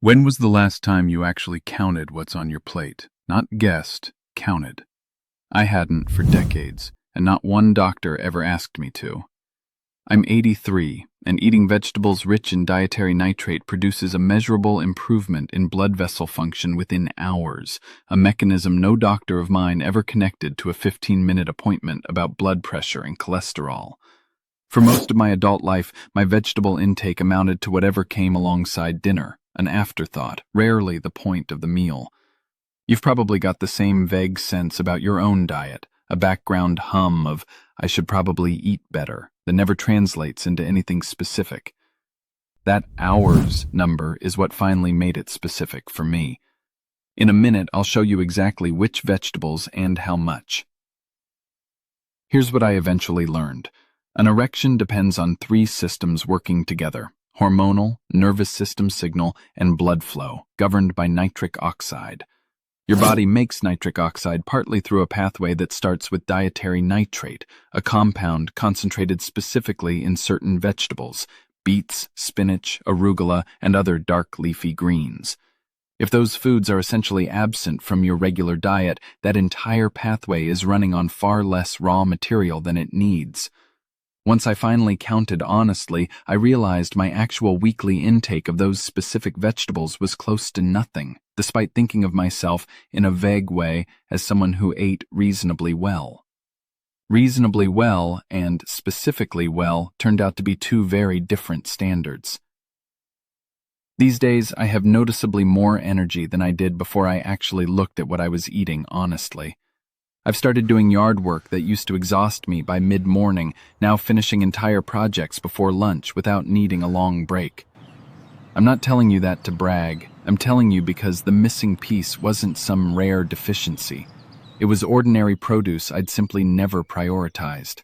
When was the last time you actually counted what's on your plate? Not guessed, counted. I hadn't for decades, and not one doctor ever asked me to. I'm 83, and eating vegetables rich in dietary nitrate produces a measurable improvement in blood vessel function within hours, a mechanism no doctor of mine ever connected to a 15-minute appointment about blood pressure and cholesterol. For most of my adult life, my vegetable intake amounted to whatever came alongside dinner, an afterthought, rarely the point of the meal. You've probably got the same vague sense about your own diet, a background hum of, I should probably eat better, that never translates into anything specific. That hours number is what finally made it specific for me. In a minute, I'll show you exactly which vegetables and how much. Here's what I eventually learned. An erection depends on three systems working together: hormonal, nervous system signal, and blood flow, governed by nitric oxide. Your body makes nitric oxide partly through a pathway that starts with dietary nitrate, a compound concentrated specifically in certain vegetables: beets, spinach, arugula, and other dark leafy greens. If those foods are essentially absent from your regular diet, that entire pathway is running on far less raw material than it needs. Once I finally counted honestly, I realized my actual weekly intake of those specific vegetables was close to nothing, despite thinking of myself in a vague way as someone who ate reasonably well. Reasonably well and specifically well turned out to be two very different standards. These days, I have noticeably more energy than I did before I actually looked at what I was eating honestly. I've started doing yard work that used to exhaust me by mid-morning, now finishing entire projects before lunch without needing a long break. I'm not telling you that to brag. I'm telling you because the missing piece wasn't some rare deficiency. It was ordinary produce I'd simply never prioritized.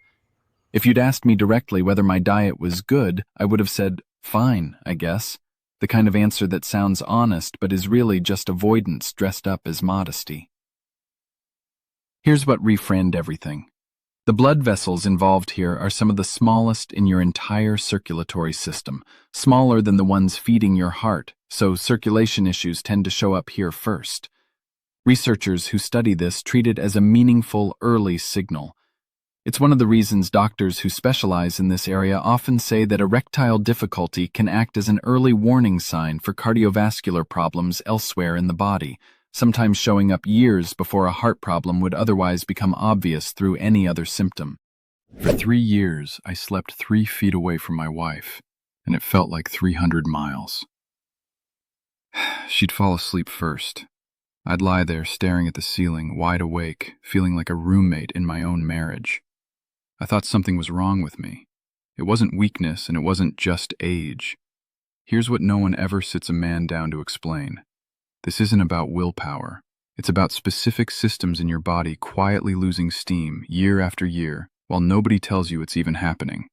If you'd asked me directly whether my diet was good, I would have said, fine, I guess. The kind of answer that sounds honest but is really just avoidance dressed up as modesty. Here's what reframed everything. The blood vessels involved here are some of the smallest in your entire circulatory system, smaller than the ones feeding your heart, so circulation issues tend to show up here first. Researchers who study this treat it as a meaningful early signal. It's one of the reasons doctors who specialize in this area often say that erectile difficulty can act as an early warning sign for cardiovascular problems elsewhere in the body, sometimes showing up years before a heart problem would otherwise become obvious through any other symptom. For 3 years, I slept 3 feet away from my wife, and it felt like 300 miles. She'd fall asleep first. I'd lie there staring at the ceiling, wide awake, feeling like a roommate in my own marriage. I thought something was wrong with me. It wasn't weakness, and it wasn't just age. Here's what no one ever sits a man down to explain. This isn't about willpower. It's about specific systems in your body quietly losing steam year after year while nobody tells you it's even happening.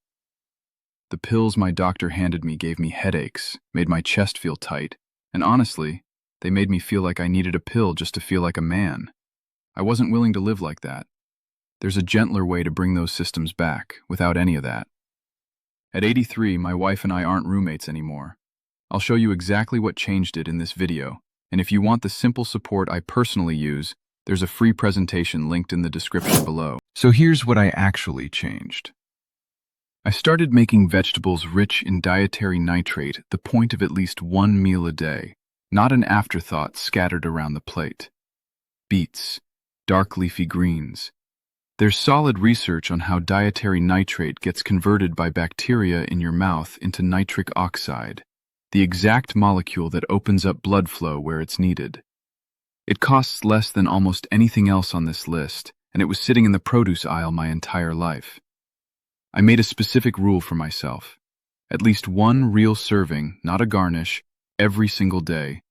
The pills my doctor handed me gave me headaches, made my chest feel tight, and honestly, they made me feel like I needed a pill just to feel like a man. I wasn't willing to live like that. There's a gentler way to bring those systems back, without any of that. At 83, my wife and I aren't roommates anymore. I'll show you exactly what changed it in this video. And if you want the simple support I personally use, there's a free presentation linked in the description below. So here's what I actually changed. I started making vegetables rich in dietary nitrate the point of at least one meal a day, not an afterthought scattered around the plate. Beets, dark leafy greens. There's solid research on how dietary nitrate gets converted by bacteria in your mouth into nitric oxide, the exact molecule that opens up blood flow where it's needed. It costs less than almost anything else on this list, and it was sitting in the produce aisle my entire life. I made a specific rule for myself. At least one real serving, not a garnish, every single day,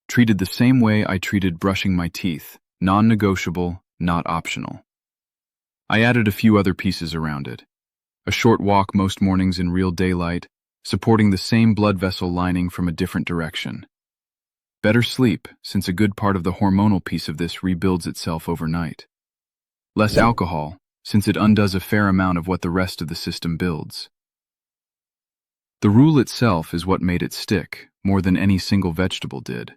treated the same way I treated brushing my teeth, non-negotiable, not optional. I added a few other pieces around it. A short walk most mornings in real daylight, supporting the same blood vessel lining from a different direction. Better sleep, since a good part of the hormonal piece of this rebuilds itself overnight. Less alcohol, since it undoes a fair amount of what the rest of the system builds. The rule itself is what made it stick, more than any single vegetable did.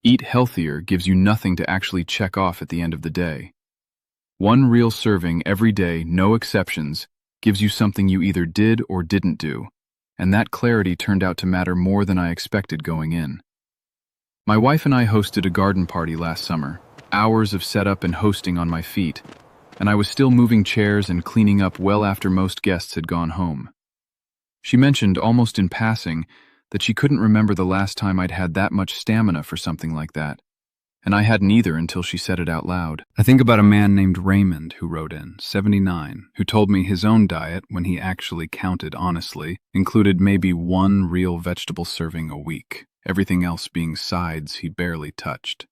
Eat healthier gives you nothing to actually check off at the end of the day. One real serving every day, no exceptions, gives you something you either did or didn't do, and that clarity turned out to matter more than I expected going in. My wife and I hosted a garden party last summer, hours of setup and hosting on my feet, and I was still moving chairs and cleaning up well after most guests had gone home. She mentioned, almost in passing, that she couldn't remember the last time I'd had that much stamina for something like that, and I hadn't either until she said it out loud. I think about a man named Raymond who wrote in, 79, who told me his own diet, when he actually counted honestly, included maybe one real vegetable serving a week, everything else being sides he barely touched.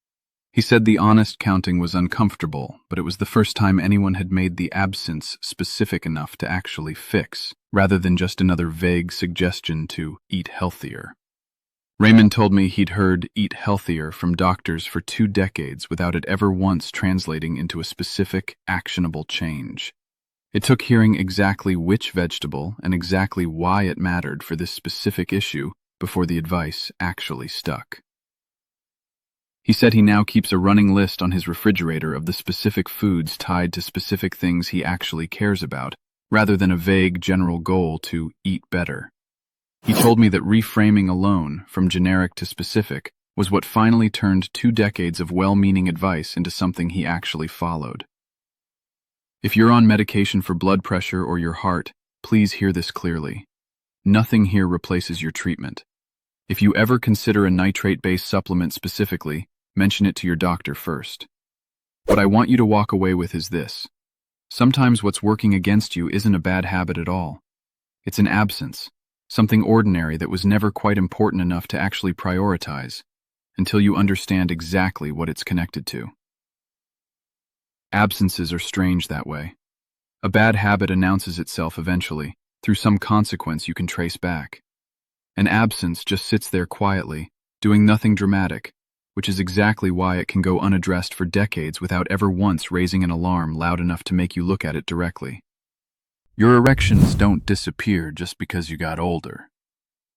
He said the honest counting was uncomfortable, but it was the first time anyone had made the absence specific enough to actually fix, rather than just another vague suggestion to eat healthier. Raymond told me he'd heard eat healthier from doctors for 2 decades without it ever once translating into a specific, actionable change. It took hearing exactly which vegetable and exactly why it mattered for this specific issue before the advice actually stuck. He said he now keeps a running list on his refrigerator of the specific foods tied to specific things he actually cares about, rather than a vague general goal to eat better. He told me that reframing alone, from generic to specific, was what finally turned 2 decades of well-meaning advice into something he actually followed. If you're on medication for blood pressure or your heart, please hear this clearly. Nothing here replaces your treatment. If you ever consider a nitrate-based supplement specifically, mention it to your doctor first. What I want you to walk away with is this. Sometimes what's working against you isn't a bad habit at all. It's an absence, something ordinary that was never quite important enough to actually prioritize, until you understand exactly what it's connected to. Absences are strange that way. A bad habit announces itself eventually, through some consequence you can trace back. An absence just sits there quietly, doing nothing dramatic, which is exactly why it can go unaddressed for decades without ever once raising an alarm loud enough to make you look at it directly. Your erections don't disappear just because you got older.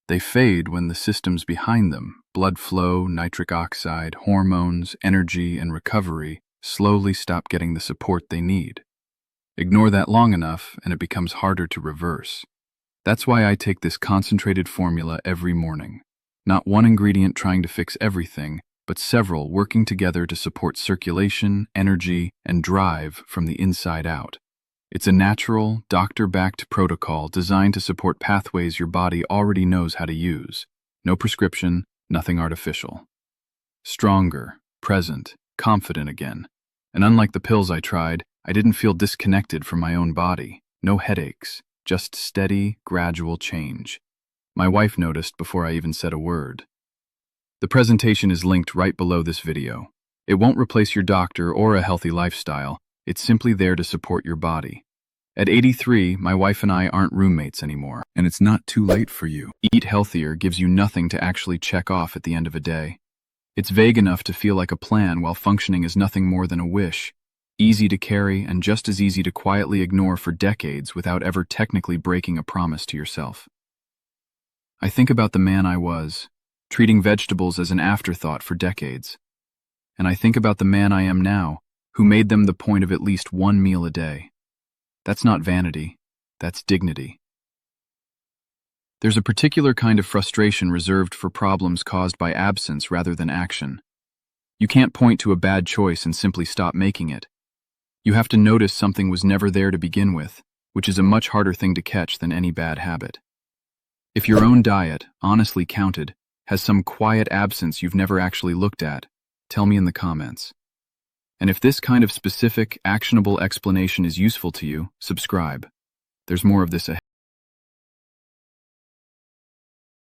They fade when the systems behind them, blood flow, nitric oxide, hormones, energy, and recovery, slowly stop getting the support they need. Ignore that long enough, and it becomes harder to reverse. That's why I take this concentrated formula every morning. Not one ingredient trying to fix everything, but several working together to support circulation, energy, and drive from the inside out. It's a natural, doctor-backed protocol designed to support pathways your body already knows how to use. No prescription, nothing artificial. Stronger, present, confident again. And unlike the pills I tried, I didn't feel disconnected from my own body. No headaches, just steady, gradual change. My wife noticed before I even said a word. The presentation is linked right below this video. It won't replace your doctor or a healthy lifestyle. It's simply there to support your body. At 83, my wife and I aren't roommates anymore, and it's not too late for you. Eat healthier gives you nothing to actually check off at the end of a day. It's vague enough to feel like a plan while functioning as nothing more than a wish. Easy to carry and just as easy to quietly ignore for decades without ever technically breaking a promise to yourself. I think about the man I was, treating vegetables as an afterthought for decades. And I think about the man I am now, who made them the point of at least one meal a day. That's not vanity, that's dignity. There's a particular kind of frustration reserved for problems caused by absence rather than action. You can't point to a bad choice and simply stop making it. You have to notice something was never there to begin with, which is a much harder thing to catch than any bad habit. If your own diet, honestly counted, has some quiet absence you've never actually looked at, tell me in the comments. And if this kind of specific, actionable explanation is useful to you, subscribe. There's more of this ahead.